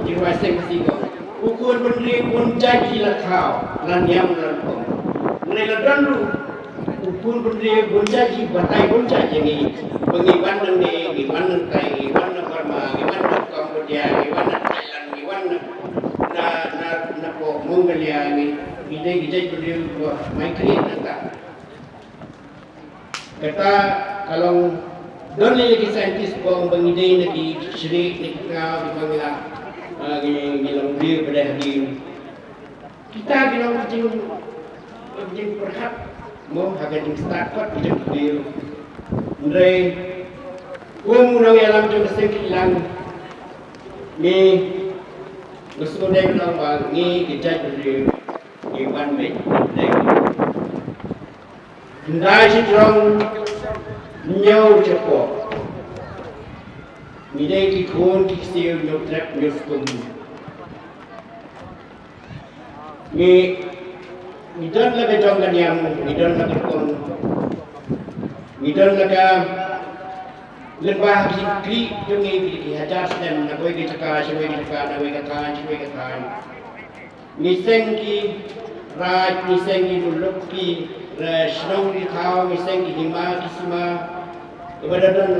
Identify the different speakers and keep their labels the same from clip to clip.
Speaker 1: jiwa sengsi ko ukun bendri pun jadi lakau lan yang lampung mereka dulu ukun bendri pun jadi batai pun jadi ni pengiban ni iban kai iban Burma iban Cambodia iban Thailand iban na po Mongolia ni gidai bendri migrate nata kata kalau don lagi saintis ko bangidai na di Sri Nikna di Bangla gilang dia pada hari kita gilang macam perhat mau hagan start kot macam dia ndai nang alam jom sekilang ni gusto dai lang ba ni gijay dia ni one week dai ndai si trong nhau cepo midai ki khon ki siêu nhục trap nhục cùng ni don la ke jong kanyam ni don la ke kon ni don la ka lebah ki kri jong ni hajar sem na koi ki chaka shwe ki chaka na we ka than shwe ka than ni seng ki raj ni seng ki luk ki snow di thao ni seng ki hima ki sima kepada dan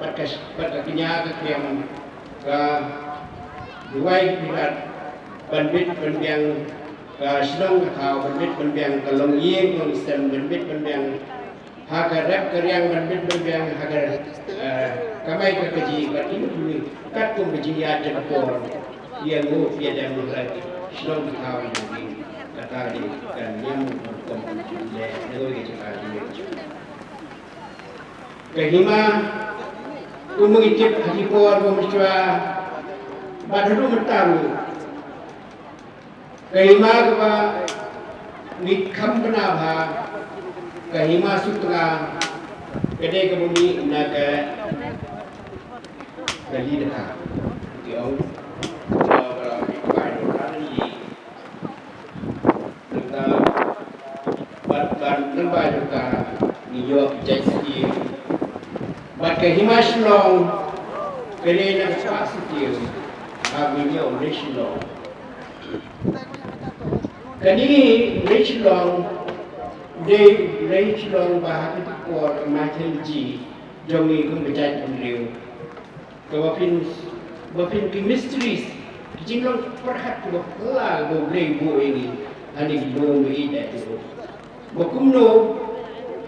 Speaker 1: bakas kinya ke kiam ka duai bidat bandit bandang ka snow ka thao bandit bandang ka long yeng long sem bandit bandang haga rap karyang bandit bandang haga kamai ka kaji batin dulu kat kum kaji ya de por dia ngo dia dan lagi snow ka thao ni kata di kan yang kom le negoi ke cakap ni kahima umengitip hadipor pemercua badru mentaru kahima kaba nikham penabha kahima sutra kede kebumi naga kali dekat diau kalau ikai tadi tentang ban lembaga dekat niyo jadi Maka himaslong kene na positive abinyo national kani national de national bahagi ko mathenji jongi kung bejai pemliu bapin chemistries jinglong perhat ko la go blay bo ini ani go ida itu bokumno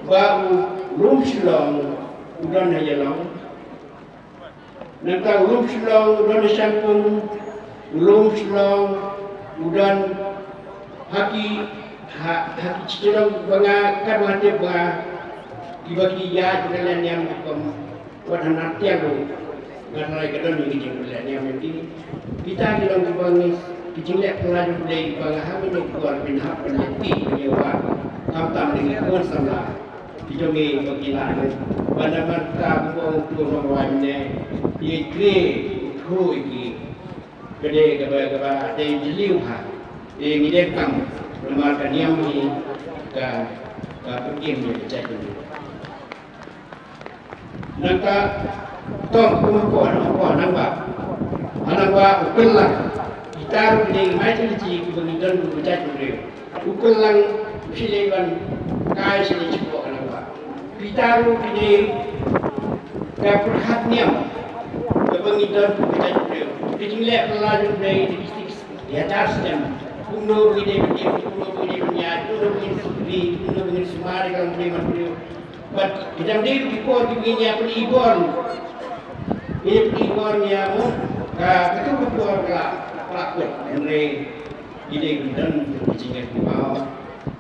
Speaker 1: ba rumslong udan hayalang nantang ulum slong udan sampung ulum slong udan haki cilang banga karwate ba dibagi ya dengan yang wadhan tiago ngarai kadon ni kijing yang mesti kita bilang bangis kijing lek pelaju play banga hamin kuar bin hap penyepi menyewa tam dengan kuar samla dijongi bagilan pada mata buang turun wanne ye kre khu iki kede kaba de jiliu ha e ngide kam lemar kaniam ni ka pekim ni cek ni nangka tom ko nang ba ukellang kita ni mai ji ki bengidan bu cek ni ukellang sileban kai sini cukup Pitaru kini perhatian kebangitan kita juga dijinglek pelaju dari di atas jam kuno begini punya kuno begini suri kuno begini semari kalau begini beliau but kita dia dikor begini apa ibon ini ibon ya mu ketua keluar pelakon ini ide dan dijinglek di bawah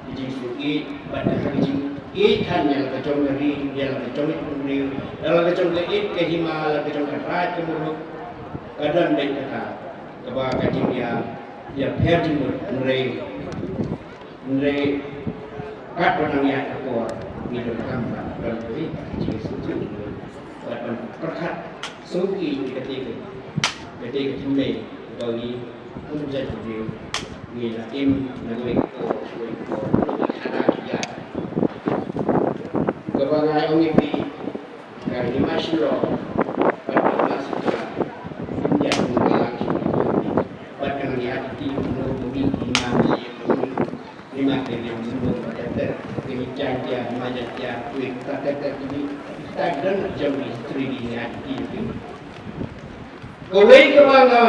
Speaker 1: dijing suki pada dijing Ikan yang kecong dari yang kecong itu beliau dalam kecong ke hima kecong ke rat ke mulut kadang baik kata kebah kacing dia perjumur nere kat orang yang keluar hidup kamar dan beri kacing suci dan perkat suki ketika jumlah bagi menjadi beliau ni tim negeri ko ada dia kebangai omikri dari masyarakat pada masa menjadi mengalang dia menunggu kata kehidupan dia majat dia kuih kata ini kita dan jam istri dia itu kawai kemana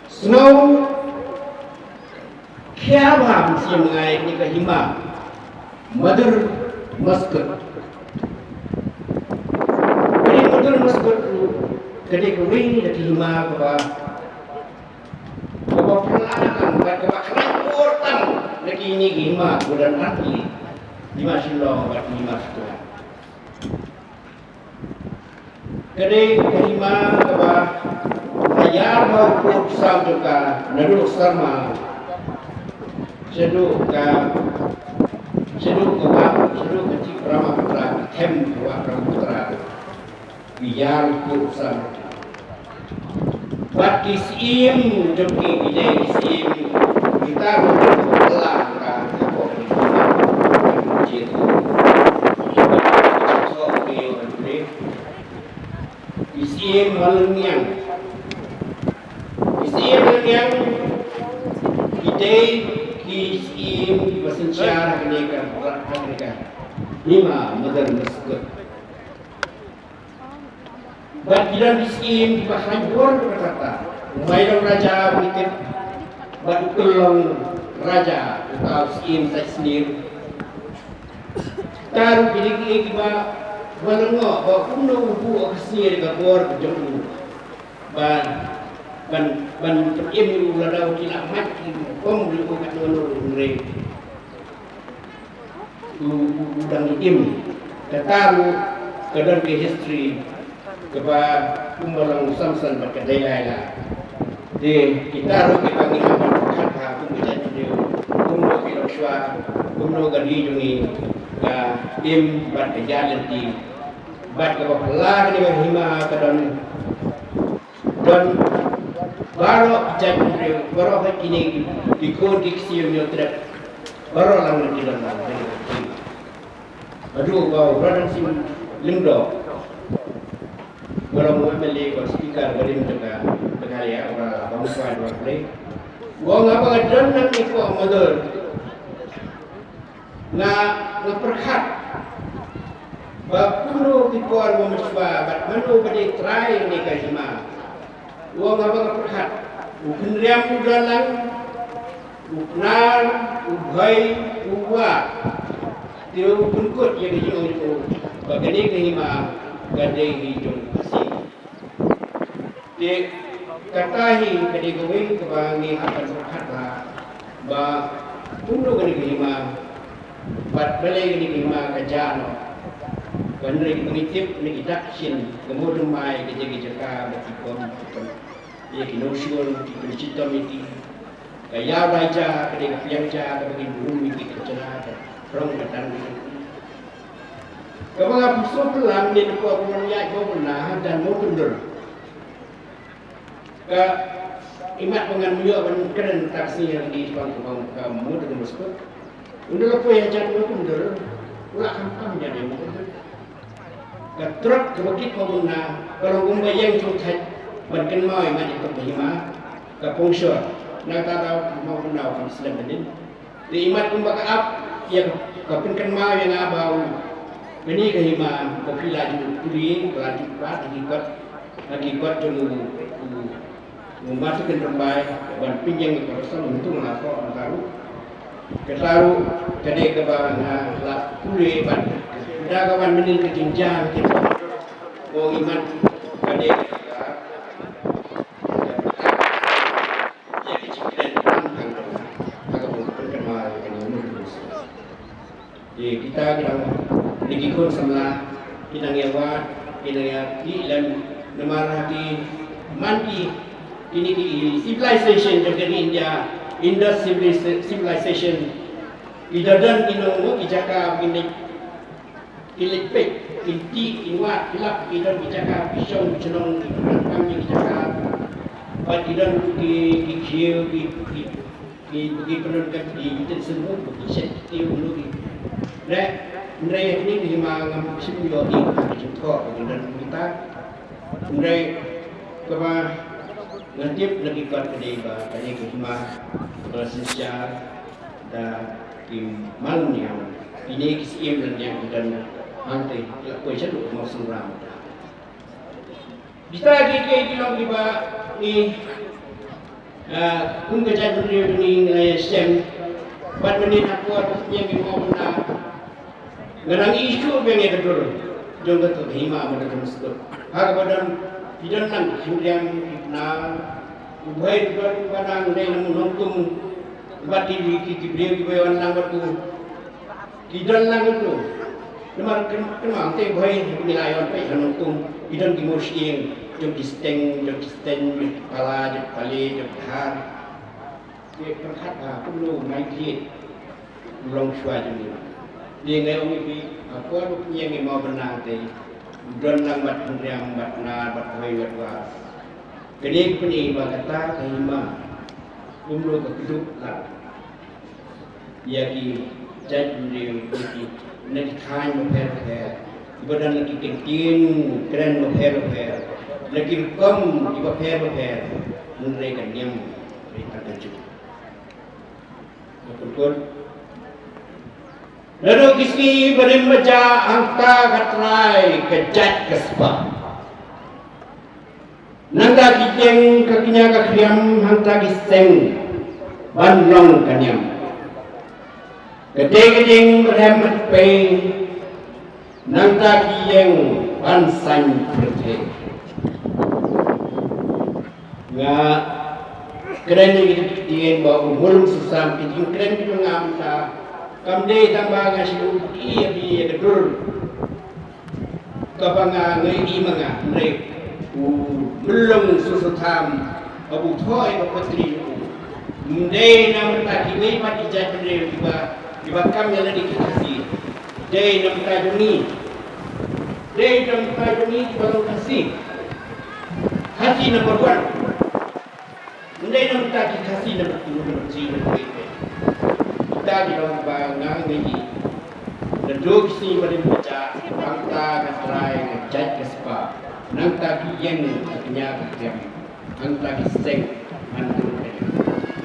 Speaker 1: snow kya bham si mengai ni kahima mother musket ini mother musket kade kawai ni kahima ba pelanakan ba kerang lagi ini kahima bulan hati lima silong buat lima setelah kade kahima ba ayar mau pusam juga nadu sama seduk ka kecil Brahmaputra tem wa Brahmaputra biar pusam batis im joki ide sim kita belah ka kok kecil so ke isim malungian ide isim bersejarah mereka lima modern tersebut buat dalam isim bahkan bor berkata Umayyad Raja mikir buat ukulong Raja atau isim saya sendiri taruh pilih kita balengok bawa kuno buku sendiri ke bor berjumpa ban im la daw ci la mat kom lu ko kat no re udang im tataru kadang ke history ke ba kumbalang samsan ba kadai la de kita ro ke pangi apa kata pun kita dia kumno ke lokshwa kumno gadi jungi ka im ba ke jalan di ba ke ba lar ni hima kadang dan baru jangan baru kini di kondisi yang tidak baru lang tidak lang. Aduh kau berada si limdo. Baru mau beli kau speaker beri mereka dengar ya orang bangsa dua kali. Gua ngapa ngajar nak ikut modal. Na perhat. Bapuno tipor memusbah, bat manu beri try ni kahima. Uang apa perhat, ukendriam udalang, uknar, ubai, uwa, tiada ukut yang dijauh itu, bagani kahima, gadai hijau kasih. Di katahi kadi gawin kebangi akan perhat lah, bah puno gani kahima, bat balai gani kahima kajano. Bandari mengitip kita sin kemudian mai kerja bertikon ya kinosion cerita miti kaya raja kedai piangja bagi bumi kita cerah rong katan kamu ngap sopelam ni ko punya ko benar dan mau mundur ke imat dengan mulia keren taksi yang di depan kamu dengan mesbut undur apa yang jadi mundur ulah kampam jadi mundur truk kebukit kau guna kalau gumba yang cukai berken mau iman itu berhima ke pungsur nak tahu mau guna kalau Islam ini di iman gumba ke up yang kapinkan mau yang abau ini ke hima kopi laju tuli laju kuat lagi kuat jemu memasukkan terbaik dan pinjang ke Rasul untuk melapor taruh ketaruh kedai ke bawah lap tuli ban dah kawan menin kejenjang kita mau iman kadek jadi cikiran tangkang agak berkenal dengan umur jadi kita digikun sama kita ngewat kita ngati dan nemarah di manti ini di civilization juga di Indus civilization idadan inongo ijaka begini Ilipik, inti, inwat, ilap, idan bicara, pisau, cenong, kami bicara, buat idan di kecil, di penonton di itu semua, di setiu dulu. Mereka ini di mana musim juga di Jepang dan kita, mereka kema ngantip lagi kat kedai bah, kedai kema bersejarah kim man yang ini kisiem dan yang dan hantai kue ceduk mau suram. Bisa kita bilang kita ni kun kerja dunia ni sem, buat menit aku yang mau benar. Ngarang isu bengi betul, jom betul hima betul mesti. Hak badan tidak nang kemudian na ubai betul badan ni namun nontung bati di beliau kebayan nang betul. Tidak nang itu. Nampak kenapa kita ubai nilai orang pay nontung. Idang dimosing, jom disteng, kepala, jom kali, jom har. Dia perhat perlu main kit, belum suai jadi. Dia ngai ini apa rupanya yang mau benar tadi. Dan lambat pendiam, bat nar, bat koi, bat was. Kini kini bagata kahima, umur kehidup lah. Ia ki jadi nanti kain berper. Badan lagi kecil, keren berper, lagi kom di berper, mereka diam, mereka kecil. Betul. Lalu kisi berembaja angka katrai kejat kespa. Nangga kijeng kakinya kakiam hanta kiseng, banlong kanyam. Kedeng berhemat pay. Nangta kiyeng bansan perte. Nga keren ni kiyeng bawa umur susam kijeng keren kita ngamta. Kamde tambah ngasih iya iya betul. Kapanga ngai manga mereka belum susutam abu thoi bapatri. Mde namta kini mati jadi tiba kami yang ada dikasih. Day nam tajuni baru kasih number 1. Day nam tadi kasih number 2 number 3 kita di dalam bangang ini dan dua kisi pada baca bangta katrai ngejat kespa nang tadi yang akhirnya kerja nang tadi seng mantul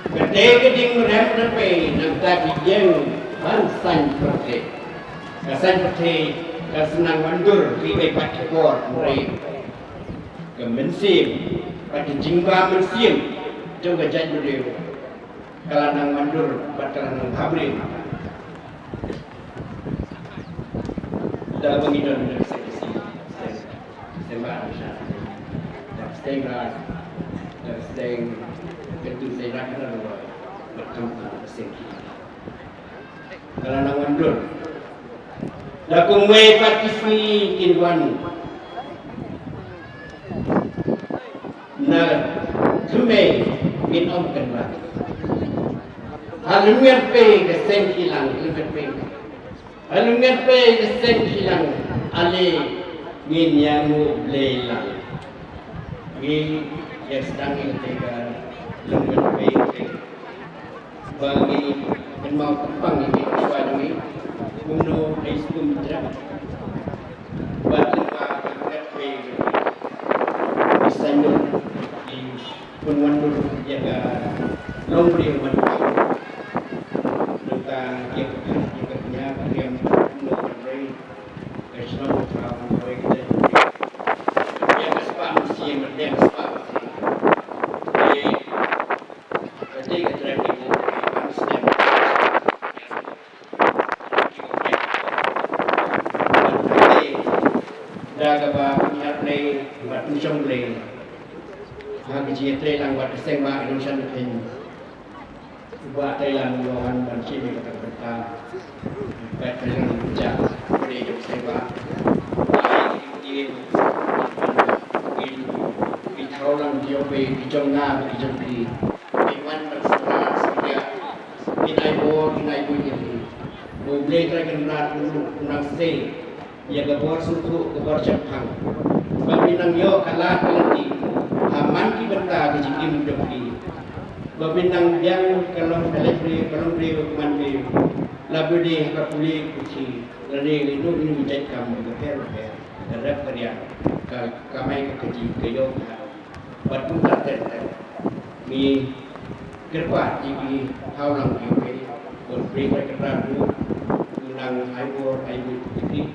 Speaker 1: kedeng merem nepe nang tadi yang bansan perke kasan perti kasenang mandur ribai pakai bor mereka kemensim pada jingba mensim juga jadi beliau kalau nang mandur pada nang habrin dah mengidon dari seksi sembah dah setengah itu saya nak kena betul seksi kalau nang mandur Dakung way patisni kinwan na tume min om kanwa halungan pe kesen hilang halungan pe kesen hilang ale ngin yangu lelang ngi yang sedang tega lungan pe bagi mau kepang ini suami Uno es kumitra, batin agak pe, misalnya di penwandur jaga lombri wanita, tentang jaga yang lombri, esok terang proyek jaga spasi yang berdaya spasi, jadi keterangan daga ba niat play bat ujung play hang ji play lang bat seng ba Indonesia pen buat Thailand lawan dan Chile kata kata bat yang ja play jok seng ba in thau lang dio pe di jong na di jong pi in wan bat sa sia in ai bo ni bo play try kan nang say ya gabor suku gabor Jepang babi nang yo kalah kelenti aman ki benda ke jikim doki babi nang yang kalau electric kalau beri hukuman be labu de kapuli kuci lade itu ini menjadi kamu beper terhadap kerja kamai ke keji ke yo batu tak mi kerpa di haulang di beri mereka ragu menang Aibor Aibor Fikri